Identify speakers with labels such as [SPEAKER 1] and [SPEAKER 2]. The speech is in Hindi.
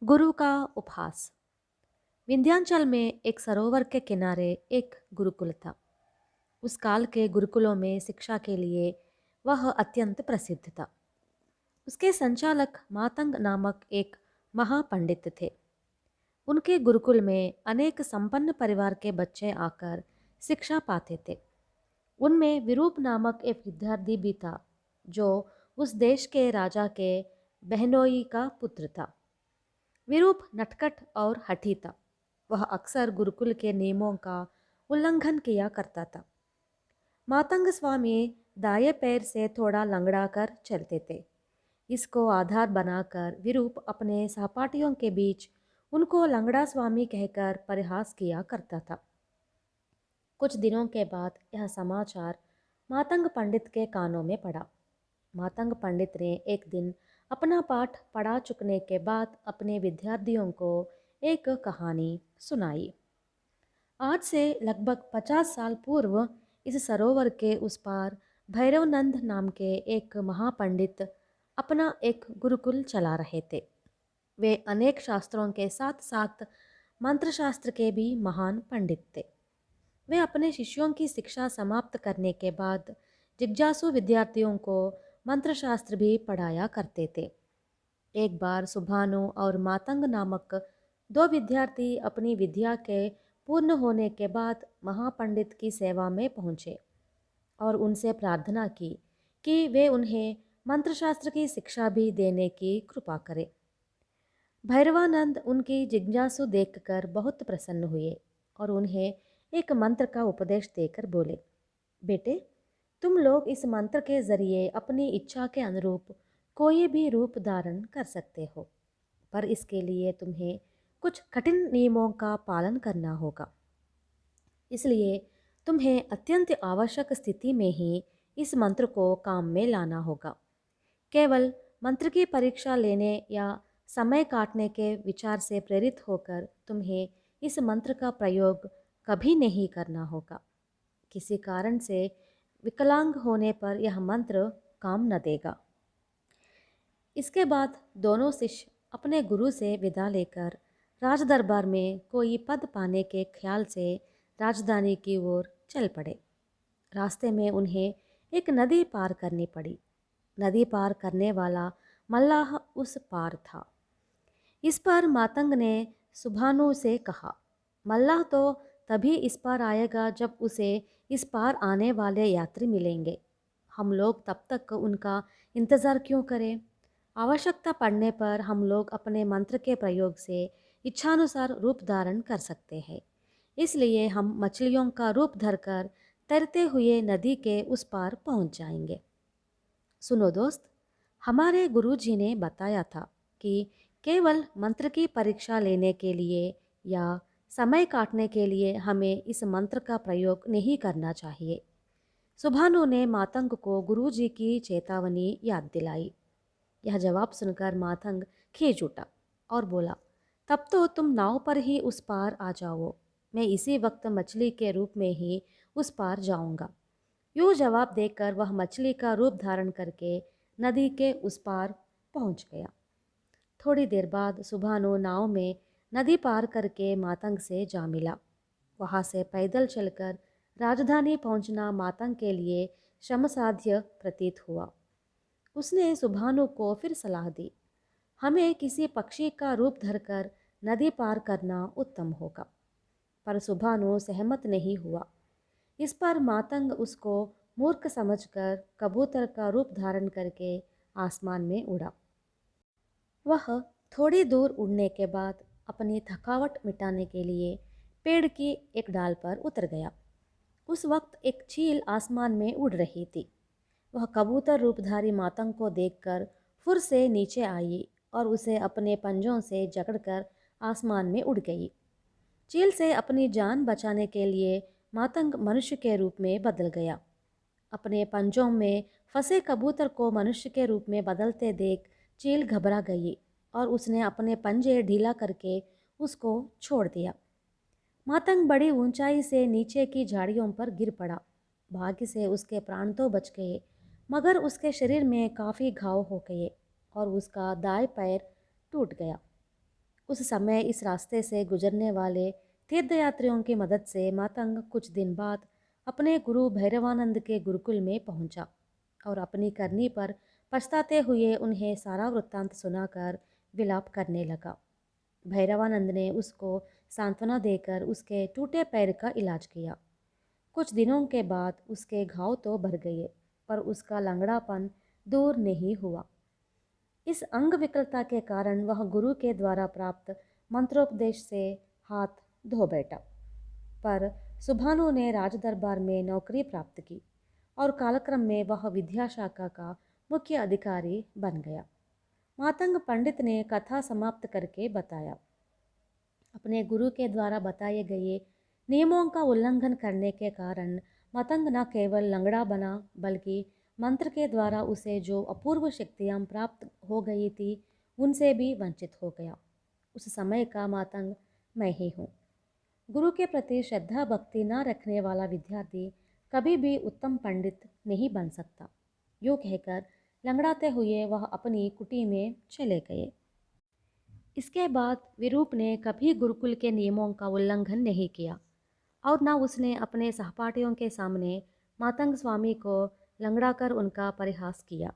[SPEAKER 1] गुरु का उपहास। विंध्याचल में एक सरोवर के किनारे एक गुरुकुल था। उस काल के गुरुकुलों में शिक्षा के लिए वह अत्यंत प्रसिद्ध था। उसके संचालक मातंग नामक एक महापंडित थे। उनके गुरुकुल में अनेक संपन्न परिवार के बच्चे आकर शिक्षा पाते थे। उनमें विरूप नामक एक विद्यार्थी भी था, जो उस देश के राजा के बहनोई का पुत्र था। विरूप नटखट और हठी था। वह अक्सर गुरुकुल के नियमों का उल्लंघन किया करता था। मातंग स्वामी दाएं पैर से थोड़ा लंगड़ा कर चलते थे। इसको आधार बनाकर विरूप अपने सहपाठियों के बीच उनको लंगड़ा स्वामी कहकर परिहास किया करता था। कुछ दिनों के बाद यह समाचार मातंग पंडित के कानों में पड़ा। मातंग पंडित ने एक दिन अपना पाठ पढ़ा चुकने के बाद अपने विद्यार्थियों को एक कहानी सुनाई। आज से लगभग 50 साल पूर्व इस सरोवर के उस पार भैरवनंद नाम के एक महापंडित अपना एक गुरुकुल चला रहे थे। वे अनेक शास्त्रों के साथ साथ मंत्र शास्त्र के भी महान पंडित थे। वे अपने शिष्यों की शिक्षा समाप्त करने के बाद जिज्ञासु विद्यार्थियों को मंत्र शास्त्र भी पढ़ाया करते थे। एक बार सुभानु और मातंग नामक दो विद्यार्थी अपनी विद्या के पूर्ण होने के बाद महापंडित की सेवा में पहुँचे और उनसे प्रार्थना की कि वे उन्हें मंत्रशास्त्र की शिक्षा भी देने की कृपा करें। भैरवानंद उनकी जिज्ञासु देखकर बहुत प्रसन्न हुए और उन्हें एक मंत्र का उपदेश देकर बोले, बेटे, तुम लोग इस मंत्र के जरिए अपनी इच्छा के अनुरूप कोई भी रूप धारण कर सकते हो, पर इसके लिए तुम्हें कुछ कठिन नियमों का पालन करना होगा। इसलिए तुम्हें अत्यंत आवश्यक स्थिति में ही इस मंत्र को काम में लाना होगा। केवल मंत्र की परीक्षा लेने या समय काटने के विचार से प्रेरित होकर तुम्हें इस मंत्र का प्रयोग कभी नहीं करना होगा। किसी कारण से विकलांग होने पर यह मंत्र काम न देगा। इसके बाद दोनों शिष्य अपने गुरु से विदा लेकर राजदरबार में कोई पद पाने के ख्याल से राजधानी की ओर चल पड़े। रास्ते में उन्हें एक नदी पार करनी पड़ी। नदी पार करने वाला मल्लाह उस पार था। इस पर मातंग ने सुभानु से कहा, मल्लाह तो तभी इस पार आएगा जब उसे इस पार आने वाले यात्री मिलेंगे। हम लोग तब तक उनका इंतज़ार क्यों करें? आवश्यकता पड़ने पर हम लोग अपने मंत्र के प्रयोग से इच्छानुसार रूप धारण कर सकते हैं। इसलिए हम मछलियों का रूप धरकर तैरते हुए नदी के उस पार पहुंच जाएंगे। सुनो दोस्त, हमारे गुरुजी ने बताया था कि केवल मंत्र की परीक्षा लेने के लिए या समय काटने के लिए हमें इस मंत्र का प्रयोग नहीं करना चाहिए। सुभानु ने मातंग को गुरुजी की चेतावनी याद दिलाई। यह जवाब सुनकर मातंग खींच उठा और बोला, तब तो तुम नाव पर ही उस पार आ जाओ। मैं इसी वक्त मछली के रूप में ही उस पार जाऊंगा। यूँ जवाब देकर वह मछली का रूप धारण करके नदी के उस पार पहुंच गया। थोड़ी देर बाद सुभानु नाव में नदी पार करके मातंग से जा मिला। वहाँ से पैदल चलकर राजधानी पहुंचना मातंग के लिए श्रमसाध्य प्रतीत हुआ। उसने सुभानु को फिर सलाह दी, हमें किसी पक्षी का रूप धरकर नदी पार करना उत्तम होगा। पर सुभानु सहमत नहीं हुआ। इस पर मातंग उसको मूर्ख समझकर कबूतर का रूप धारण करके आसमान में उड़ा। वह थोड़ी दूर उड़ने के बाद अपनी थकावट मिटाने के लिए पेड़ की एक डाल पर उतर गया। उस वक्त एक चील आसमान में उड़ रही थी। वह कबूतर रूपधारी मातंग को देखकर फुर से नीचे आई और उसे अपने पंजों से जकड़कर आसमान में उड़ गई। चील से अपनी जान बचाने के लिए मातंग मनुष्य के रूप में बदल गया। अपने पंजों में फंसे कबूतर को मनुष्य के रूप में बदलते देख चील घबरा गई और उसने अपने पंजे ढीला करके उसको छोड़ दिया। मातंग बड़ी ऊंचाई से नीचे की झाड़ियों पर गिर पड़ा। भाग्य से उसके प्राण तो बच गए, मगर उसके शरीर में काफ़ी घाव हो गए और उसका दाएं पैर टूट गया। उस समय इस रास्ते से गुजरने वाले तीर्थयात्रियों की मदद से मातंग कुछ दिन बाद अपने गुरु भैरवानंद के गुरुकुल में पहुंचा और अपनी करनी पर पछताते हुए उन्हें सारा वृत्तांत सुनाकर विलाप करने लगा। भैरवानंद ने उसको सांत्वना देकर उसके टूटे पैर का इलाज किया। कुछ दिनों के बाद उसके घाव तो भर गए, पर उसका लंगड़ापन दूर नहीं हुआ। इस अंग विकलता के कारण वह गुरु के द्वारा प्राप्त मंत्रोपदेश से हाथ धो बैठा। पर सुभानु ने राजदरबार में नौकरी प्राप्त की और कालक्रम में वह विद्याशाखा का मुख्य अधिकारी बन गया। मातंग पंडित ने कथा समाप्त करके बताया, अपने गुरु के द्वारा बताए गए नियमों का उल्लंघन करने के कारण मातंग न केवल लंगड़ा बना, बल्कि मंत्र के द्वारा उसे जो अपूर्व शक्तियाँ प्राप्त हो गई थी उनसे भी वंचित हो गया। उस समय का मातंग मैं ही हूँ। गुरु के प्रति श्रद्धा भक्ति न रखने वाला विद्यार्थी कभी भी उत्तम पंडित नहीं बन सकता। यूँ कहकर लंगड़ाते हुए वह अपनी कुटी में चले गए। इसके बाद विरूप ने कभी गुरुकुल के नियमों का उल्लंघन नहीं किया और न उसने अपने सहपाठियों के सामने मातंग स्वामी को लंगड़ाकर उनका परिहास किया।